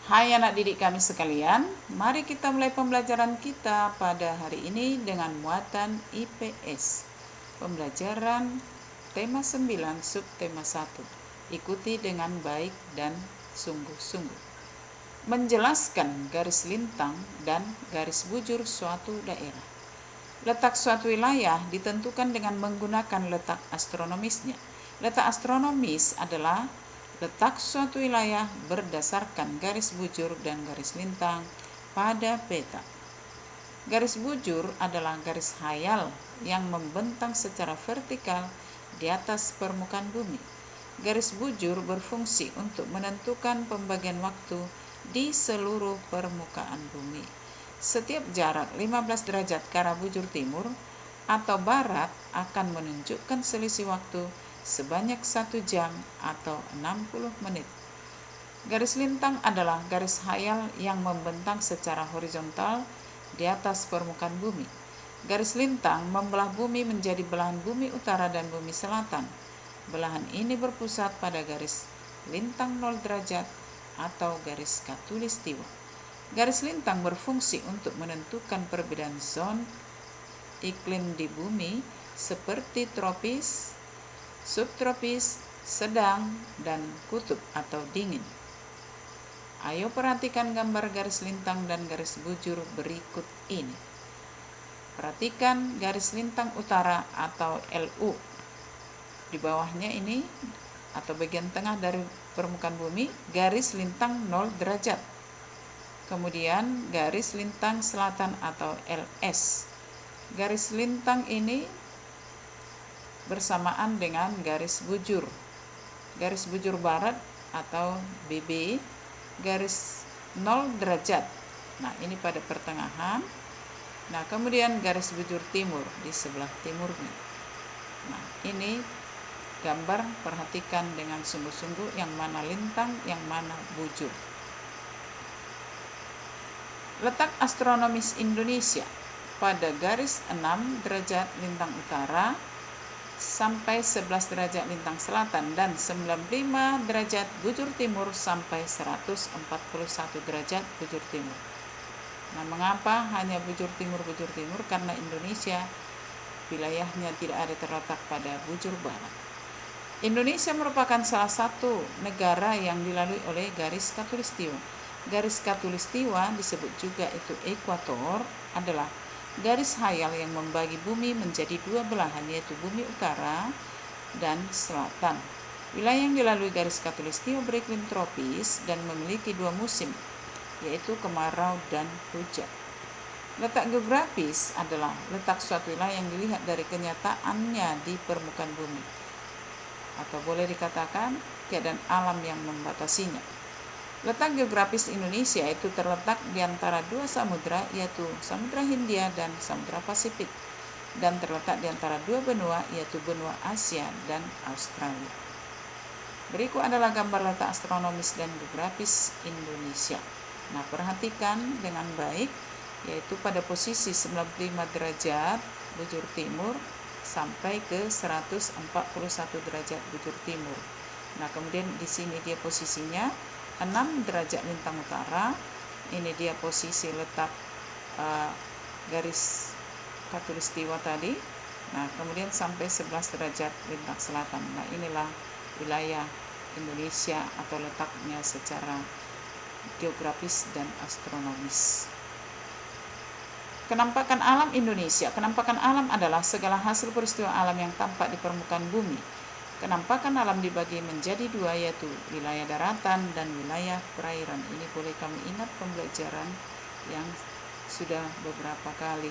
Hai anak didik kami sekalian, mari kita mulai pembelajaran kita pada hari ini dengan muatan IPS. Pembelajaran tema 9 subtema 1. Ikuti dengan baik dan sungguh-sungguh. Menjelaskan garis lintang dan garis bujur suatu daerah. Letak suatu wilayah ditentukan dengan menggunakan letak astronomisnya. Letak astronomis adalah letak suatu wilayah berdasarkan garis bujur dan garis lintang pada peta. Garis bujur adalah garis khayal yang membentang secara vertikal di atas permukaan bumi. Garis bujur berfungsi untuk menentukan pembagian waktu di seluruh permukaan bumi. Setiap jarak 15 derajat ke arah bujur timur atau barat akan menunjukkan selisih waktu sebanyak 1 jam atau 60 menit. Garis lintang adalah garis khayal yang membentang secara horizontal di atas permukaan bumi. Garis lintang membelah bumi menjadi belahan bumi utara dan bumi selatan. Belahan ini berpusat pada garis lintang 0 derajat atau garis khatulistiwa. Garis lintang berfungsi untuk menentukan perbedaan zona iklim di bumi seperti tropis, subtropis, sedang, dan kutub atau dingin. Ayo perhatikan gambar garis lintang dan garis bujur berikut ini. Perhatikan garis lintang utara atau LU. Di bawahnya ini atau bagian tengah dari permukaan bumi, garis lintang 0 derajat. Kemudian garis lintang selatan atau LS. Garis lintang ini bersamaan dengan garis bujur. Garis bujur barat atau BB, garis 0 derajat. Nah, ini pada pertengahan. Nah, kemudian garis bujur timur di sebelah timurnya. Nah, ini gambar, perhatikan dengan sungguh-sungguh yang mana lintang, yang mana bujur. Letak astronomis Indonesia pada garis 6 derajat lintang utara sampai 11 derajat lintang selatan dan 95 derajat bujur timur sampai 141 derajat bujur timur. Nah, mengapa hanya bujur timur? Karena Indonesia wilayahnya tidak ada terletak pada bujur barat. Indonesia merupakan salah satu negara yang dilalui oleh garis khatulistiwa. Garis khatulistiwa disebut juga itu ekuator, adalah garis khayal yang membagi bumi menjadi dua belahan, yaitu bumi utara dan selatan. Wilayah yang dilalui garis khatulistiwa beriklim tropis dan memiliki dua musim, yaitu kemarau dan hujan. Letak geografis adalah letak suatu wilayah yang dilihat dari kenyataannya di permukaan bumi, atau boleh dikatakan keadaan alam yang membatasinya. Letak geografis Indonesia itu terletak di antara dua samudra, yaitu Samudra Hindia dan Samudra Pasifik, dan terletak di antara dua benua, yaitu benua Asia dan Australia. Berikut adalah gambar letak astronomis dan geografis Indonesia. Nah, perhatikan dengan baik, yaitu pada posisi 95 derajat bujur timur sampai ke 141 derajat bujur timur. Nah, kemudian di sini dia posisinya 6 derajat lintang utara. Ini dia posisi letak garis khatulistiwa tadi. Nah, kemudian sampai 11 derajat lintang selatan. Nah, inilah wilayah Indonesia atau letaknya secara geografis dan astronomis. Kenampakan alam Indonesia. Kenampakan alam adalah segala hasil peristiwa alam yang tampak di permukaan bumi. Kenampakan alam dibagi menjadi dua, yaitu wilayah daratan dan wilayah perairan. Ini boleh kami ingat pembelajaran yang sudah beberapa kali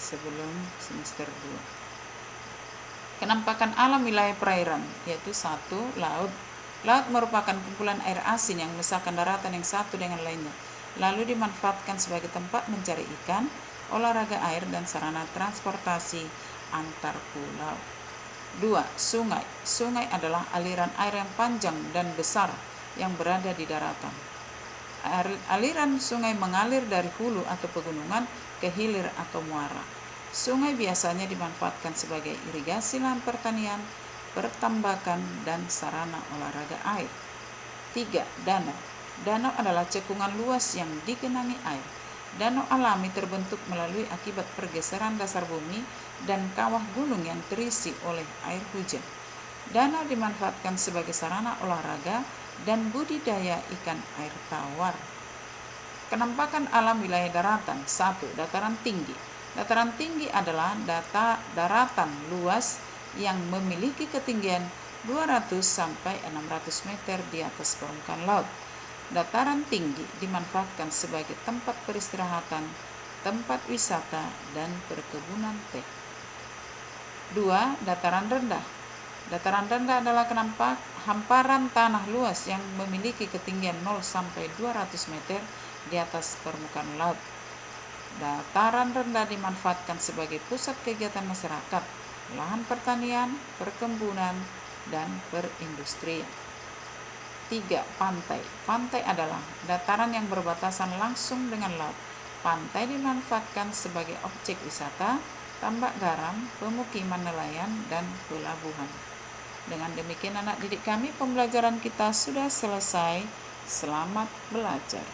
sebelum semester 2. Kenampakan alam wilayah perairan, yaitu 1. Laut. Laut merupakan kumpulan air asin yang memisahkan daratan yang satu dengan lainnya, lalu dimanfaatkan sebagai tempat mencari ikan, olahraga air, dan sarana transportasi antar pulau. 2. Sungai. Sungai adalah aliran air yang panjang dan besar yang berada di daratan. Aliran sungai mengalir dari hulu atau pegunungan ke hilir atau muara. Sungai biasanya dimanfaatkan sebagai irigasi lahan pertanian, pertambakan, dan sarana olahraga air. 3. Danau. Danau adalah cekungan luas yang digenangi air. Danau alami terbentuk melalui akibat pergeseran dasar bumi dan kawah gunung yang terisi oleh air hujan. Danau dimanfaatkan sebagai sarana olahraga dan budidaya ikan air tawar. Kenampakan alam wilayah daratan. 1. Dataran tinggi. Dataran tinggi adalah daratan luas yang memiliki ketinggian 200 sampai 600 meter di atas permukaan laut. Dataran tinggi dimanfaatkan sebagai tempat peristirahatan, tempat wisata, dan perkebunan teh. 2. Dataran rendah. Dataran rendah adalah hamparan tanah luas yang memiliki ketinggian 0 sampai 200 meter di atas permukaan laut. Dataran rendah dimanfaatkan sebagai pusat kegiatan masyarakat, lahan pertanian, perkebunan, dan perindustrian. 3. Pantai. Pantai adalah dataran yang berbatasan langsung dengan laut. Pantai dimanfaatkan sebagai objek wisata, tambak garam, pemukiman nelayan, dan pelabuhan. Dengan demikian anak didik kami, pembelajaran kita sudah selesai. Selamat belajar.